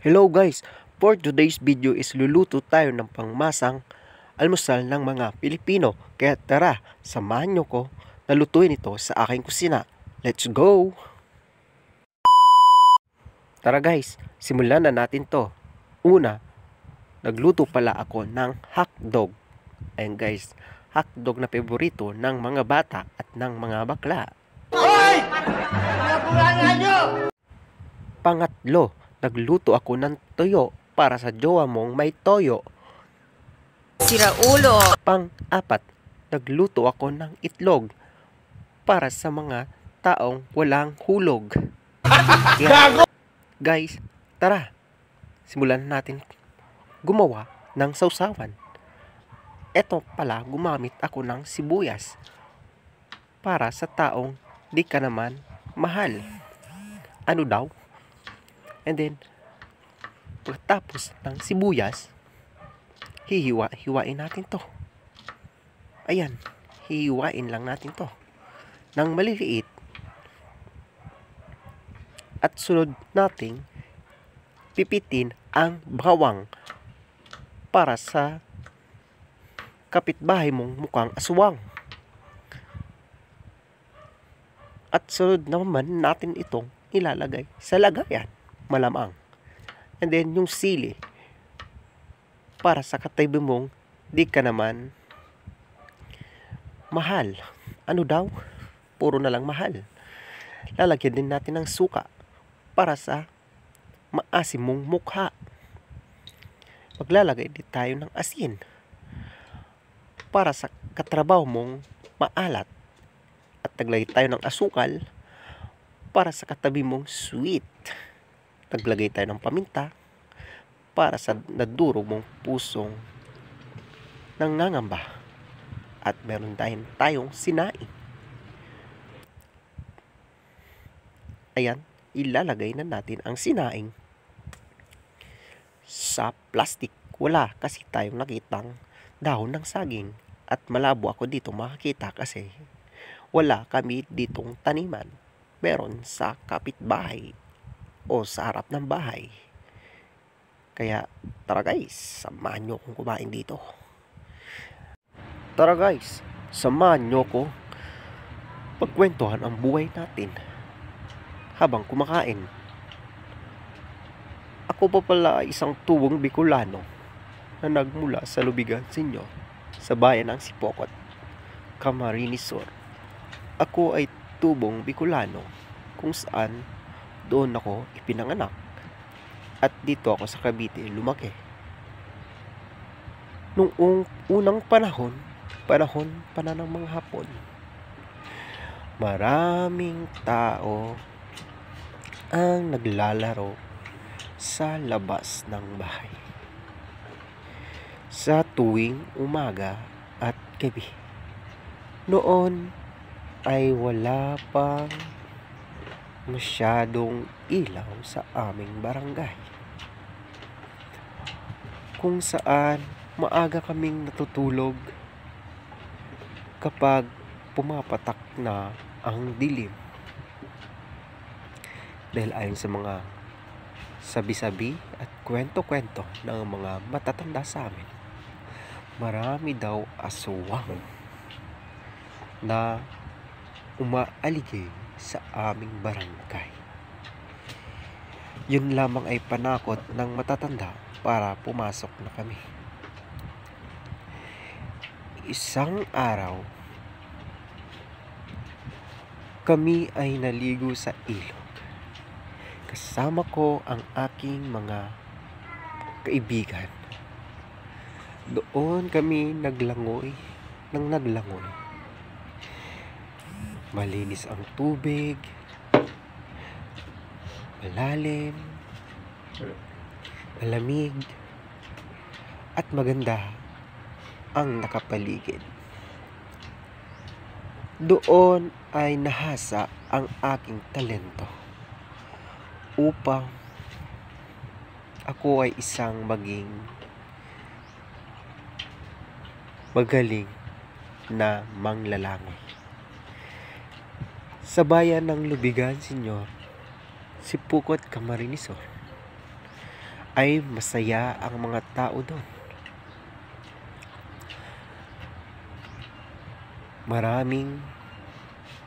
Hello guys, for today's video is luluto tayo ng pangmasang almusal ng mga Pilipino. Kaya tara, samahan nyo ko na lutuin ito sa aking kusina. Let's go! Tara guys, simulan na natin to. Una, nagluto pala ako ng hotdog. Ayan guys, hotdog na paborito ng mga bata at ng mga bakla. Hoy! Pangatlo, nagluto ako ng toyo para sa jowa mong may toyo. Sira ulo. Pang-apat, nagluto ako ng itlog para sa mga taong walang hulog. Kaya, guys, tara, simulan natin gumawa ng sausawan. Eto pala, gumamit ako ng sibuyas para sa taong di ka naman mahal. Ano daw? And then, pagkatapos ng sibuyas, hihiwain natin to. Ayan, hihiwain lang natin to ng maliliit. At sunod nating pipitin ang bawang para sa kapitbahay mong mukhang aswang. At sunod naman natin itong ilalagay sa lagayan, malamang. And then yung sili para sa katabi mong di ka naman mahal. Ano daw? Puro na lang mahal. Lalagyan din natin ng suka para sa maasim mong mukha. Maglalagay din tayo ng asin para sa katrabaho mong maalat. At naglagay tayo ng asukal para sa katabi mong sweet. Naglagay tayo ng paminta para sa nadurog mong pusong nangangamba. At meron tayong sinaing. Ayan, ilalagay na natin ang sinaing sa plastic. Wala kasi tayong nakitang dahon ng saging. At malabo ako dito makakita kasi wala kami ditong taniman. Meron sa kapitbahay o sa harap ng bahay. Kaya tara guys, samahan nyo kong kumain dito. Tara guys, samahan nyo ko pagkwentuhan ang buhay natin habang kumakain. Ako pa pala ay isang tubong Bicolano na nagmula sa Lubigan Senyor sa bayan ng Sipokot, Camarines Sur. Ako ay tubong Bicolano kung saan doon ako ipinanganak at dito ako sa Cavite lumaki. Nung unang panahon pa ng mga Hapon, maraming tao ang naglalaro sa labas ng bahay sa tuwing umaga at gabi. Noon ay wala pang masyadong ilaw sa aming barangay, kung saan maaga kaming natutulog kapag pumapatak na ang dilim. Dahil ayon sa mga sabi-sabi at kwento-kwento ng mga matatanda sa amin, marami daw aswang na umaaligid sa aming barangay. Yun lamang ay panakot ng matatanda para pumasok na kami. Isang araw, kami ay naligo sa ilog. Kasama ko ang aking mga kaibigan. Doon kami naglangoy. Malinis ang tubig, malalim, malamig, at maganda ang nakapaligid. Doon ay nahasa ang aking talento upang ako ay isang maging magaling na manglalangoy. Sa bayan ng Lubigan Senyor, Sipokot, Camarines Sur, ay masaya ang mga tao doon. Maraming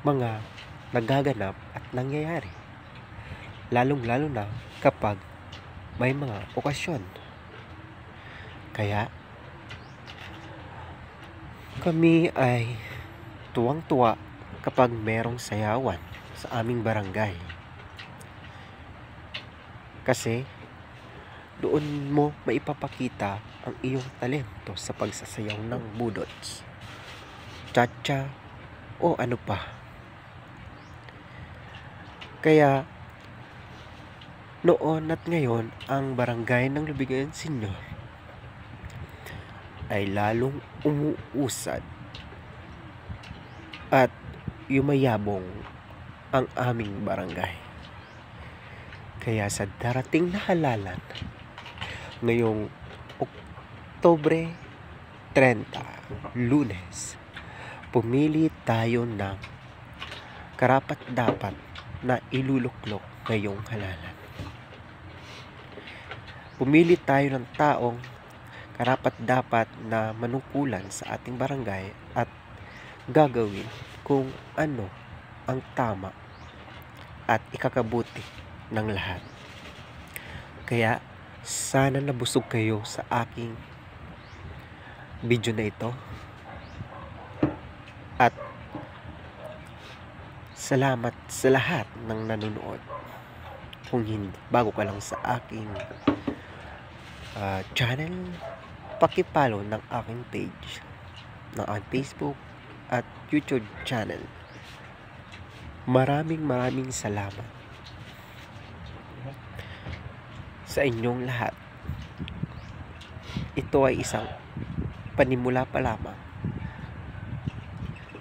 mga nagaganap at nangyayari, lalong-lalo na kapag may mga okasyon. Kaya kami ay tuwang-tuwa kapag merong sayawan sa aming barangay. Kasi doon mo maipapakita ang iyong talento sa pagsasayaw ng budots, cha-cha, o ano pa. Kaya noon at ngayon, ang barangay ng Lubigan Senior ay lalong umuusad at yumayabong ang aming barangay. Kaya sa darating na halalan, ngayong Oktubre 30, Lunes, pumili tayo ng karapat-dapat na iluluklok ngayong halalan. Pumili tayo ng taong karapat-dapat na manungkulan sa ating barangay at gagawin kung ano ang tama at ikakabuti ng lahat. Kaya sana nabusog kayo sa aking video na ito, at salamat sa lahat ng nanonood. Kung hindi, bago ka lang sa aking channel, paki-follow ng aking page, ng aking Facebook at YouTube channel. Maraming salamat sa inyong lahat. Ito ay isang panimula pa lamang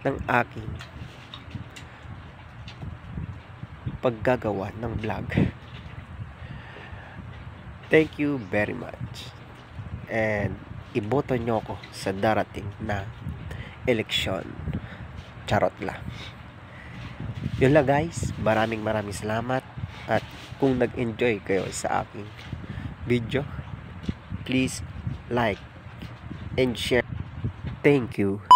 ng aking paggagawa ng vlog. Thank you very much. And iboto nyo ko sa darating na eleksyon. Charot lang. Yun lang guys. Maraming salamat. At kung nag-enjoy kayo sa aking video, please like and share. Thank you.